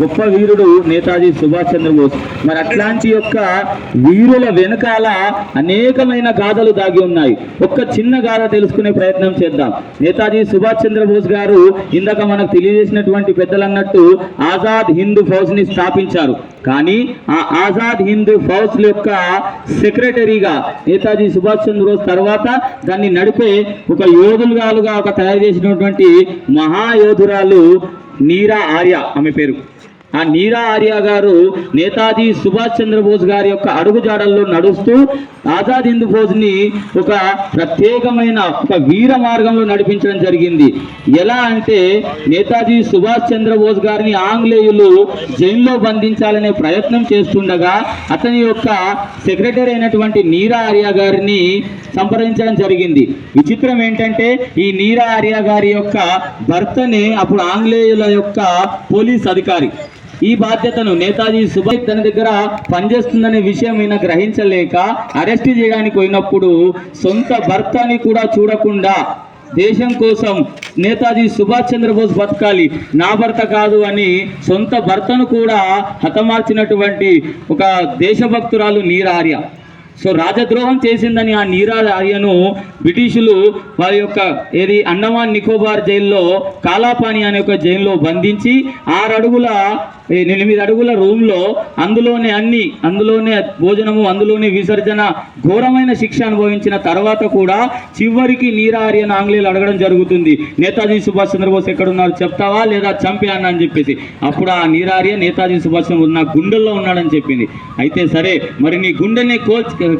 గొప్ప వీరుడు నేతాజీ సుభాష్ చంద్రబోస్. మరి అట్లాంటి యొక్క వీరుల వెనకాల అనేకమైన గాథలు దాగి ఉన్నాయి. ఒక్క చిన్న గాథ తెలుసుకునే ప్రయత్నం చేద్దాం. నేతాజీ సుభాష్ చంద్రబోస్ గారు ఇందాక మనకు తెలియజేసినటువంటి పెద్దలు అన్నట్టు ఆజాద్ హింద్ ఫౌజ్ ని స్థాపించారు. కానీ ఆ ఆజాద్ హింద్ ఫౌజ్ యొక్క సెక్రటరీగా నేతాజీ సుభాష్ చంద్రబోస్ తర్వాత దాన్ని నడిపే ఒక యోధులుగా తయారు చేసినటువంటి మహాయోధురాలు నీరా ఆర్య ఆమె పేరు. ఆ నీరా ఆర్య గారు నేతాజీ సుభాష్ చంద్రబోస్ గారి యొక్క అడుగుజాడల్లో నడుస్తూ ఆజాద్ హింద్ ఫౌజ్ని ఒక ప్రత్యేకమైన ఒక వీర మార్గంలో నడిపించడం జరిగింది. ఎలా అంటే నేతాజీ సుభాష్ చంద్రబోస్ గారిని ఆంగ్లేయులు జైల్లో బంధించాలనే ప్రయత్నం చేస్తుండగా అతని యొక్క సెక్రటరీ అయినటువంటి నీరా ఆర్య గారిని సంప్రదించడం జరిగింది. విచిత్రం ఏంటంటే ఈ నీరా ఆర్య గారి యొక్క భర్తనే అప్పుడు ఆంగ్లేయుల యొక్క పోలీస్ అధికారి. ఈ బాధ్యతను నేతాజీ సుభాష్ తన దగ్గర పనిచేస్తుందనే విషయం ఈయన గ్రహించలేక అరెస్ట్ చేయడానికి పోయినప్పుడు సొంత భర్తని కూడా చూడకుండా దేశం కోసం నేతాజీ సుభాష్ చంద్రబోస్ బతకాలి, నా భర్త కాదు అని సొంత భర్తను కూడా హతమార్చినటువంటి ఒక దేశభక్తురాలు నీరా ఆర్య. సో రాజద్రోహం చేసిందని ఆ నీరా ఆర్యను బ్రిటిషులు వారి యొక్క అండమాన్ నికోబార్ జైల్లో కాలాపాని అనే ఒక జైల్లో బంధించి 8 అడుగుల రూమ్లో అందులోనే భోజనము, అందులోనే విసర్జన, ఘోరమైన శిక్ష అనుభవించిన తర్వాత కూడా చివరికి నీరా ఆర్యను ఆంగ్లేయులు అడగడం జరుగుతుంది, నేతాజీ సుభాష్ చంద్రబోస్ ఎక్కడున్నారు చెప్తావా లేదా చంపేయన్నా అని చెప్పేసి. అప్పుడు ఆ నీరా ఆర్య నేతాజీ సుభాష్ చంద్రబోస్ నా గుండెల్లో ఉన్నాడని చెప్పింది. అయితే సరే మరి నీ గుండెని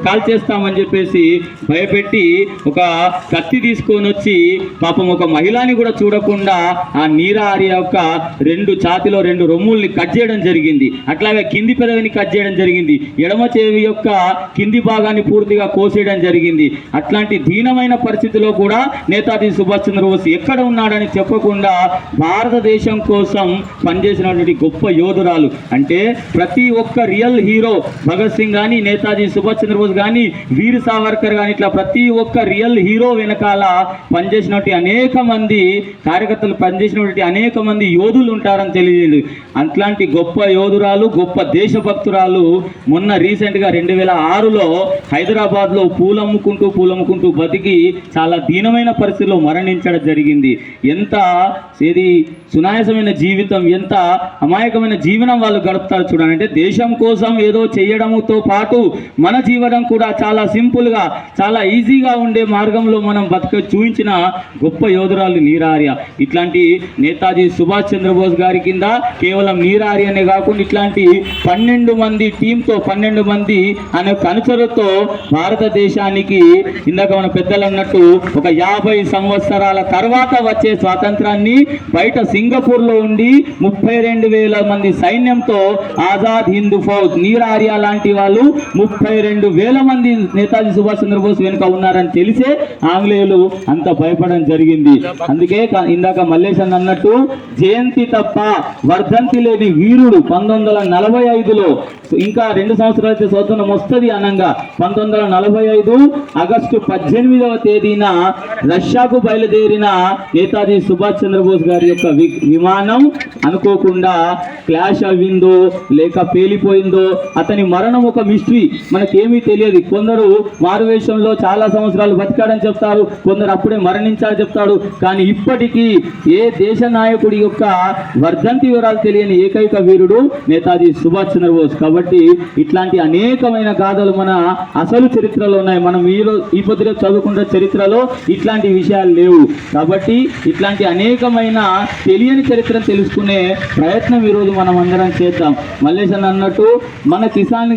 కాల్ చేస్తామని చెప్పేసి భయపెట్టి ఒక కత్తి తీసుకొని వచ్చి పాపం ఒక మహిళని కూడా చూడకుండా ఆ నీరా ఆర్య యొక్క ఛాతిలో 2 రొమ్ముల్ని కట్ చేయడం జరిగింది. అట్లాగే కింది పెదవిని కట్ చేయడం జరిగింది. ఎడమ చెవి యొక్క కింది భాగాన్ని పూర్తిగా కోసేయడం జరిగింది. అట్లాంటి దీనమైన పరిస్థితిలో కూడా నేతాజీ సుభాష్ చంద్రబోస్ ఎక్కడ ఉన్నాడని చెప్పకుండా భారతదేశం కోసం పనిచేసినటువంటి గొప్ప యోధురాలు. అంటే ప్రతి ఒక్క రియల్ హీరో భగత్ సింగ్ కానీ, నేతాజీ సుభాష్ చంద్రబోస్ కానీ, వీర్ సావర్కర్ కానీ, ఇట్లా ప్రతి ఒక్క రియల్ హీరో వెనకాల పనిచేసినటువంటి అనేక మంది కార్యకర్తలు, పనిచేసినటువంటి అనేక మంది యోధులు ఉంటారని తెలియదు. అట్లాంటి గొప్ప యోధురాలు, గొప్ప దేశభక్తురాలు మొన్న రీసెంట్గా 2006లో హైదరాబాద్లో పూలమ్ముకుంటూ బతికి చాలా దీనమైన పరిస్థితిలో మరణించడం జరిగింది. ఎంత సునాయాసమైన జీవితం, ఎంత అమాయకమైన జీవనం వాళ్ళు గడుపుతారు చూడండి. అంటే దేశం కోసం ఏదో చేయడంతో పాటు మన జీవనం కూడా చాలా సింపుల్గా, చాలా ఈజీగా ఉండే మార్గంలో మనం చూపించిన గొప్ప యోధురాలు నీరా ఆర్య. ఇట్లాంటి నేతాజీ సుభాష్ చంద్రబోస్ గారి కింద కేవలం నీరా ఆర్యనే కాకుండా ఇట్లాంటి 12 మంది టీంతో, 12 మంది అనే అనుచరులతో భారతదేశానికి ఇందాక మన పెద్దలు అన్నట్టు ఒక 50 సంవత్సరాల తర్వాత వచ్చే స్వాతంత్రాన్ని బయట సింగపూర్లో ఉండి 32,000 మంది సైన్యంతో ఆజాద్ హింద్ ఫౌజ్ నీరా ఆర్య లాంటి వాళ్ళు 32,000 మంది నేతాజీ సుభాష్ చంద్రబోస్ వెనుక ఉన్నారని తెలిసే ఆంగ్లేయులు అంత భయపడడం జరిగింది. అందుకే ఇందాక మల్లేశన్ అన్నట్టు జయంతి తప్ప వర్ధంతి లేని వీరుడు 1945లో, ఇంకా 2 సంవత్సరాలు అయితే స్వతంత్రం వస్తుంది అనంగా 1945 ఆగస్టు 18వ తేదీన రష్యాకు బయలుదేరిన నేతాజీ సుభాష్ చంద్రబోస్ గారి యొక్క విమానం అనుకోకుండా క్లాష్ అవ్విందో లేక పేలిపోయిందో, అతని మరణం ఒక మిస్టరీ, మనకేమీ తెలియదు. కొందరు మారువేషంలో చాలా సంవత్సరాలు బతికాడని చెప్తారు, కొందరు అప్పుడే మరణించాలని చెప్తాడు. కానీ ఇప్పటికీ ఏ దేశ నాయకుడి యొక్క వర్ధంతి వివరాలు తెలియని ఏకైక వీరుడు నేతాజీ సుభాష్ చంద్రబోస్. కాబట్టి ఇట్లాంటి అనేకమైన గాథలు మన అసలు చరిత్రలో ఉన్నాయి. మనం ఈ పొద్దున చదువుకున్న చరిత్రలో ఇట్లాంటి విషయాలు లేవు. కాబట్టి ఇట్లాంటి అనేకమైన తెలియని చరిత్రను తెలుసుకునే ప్రయత్నం ఈరోజు మనం అందరం చేద్దాం. మల్లేశన్ అన్నట్టు మన కిసాన్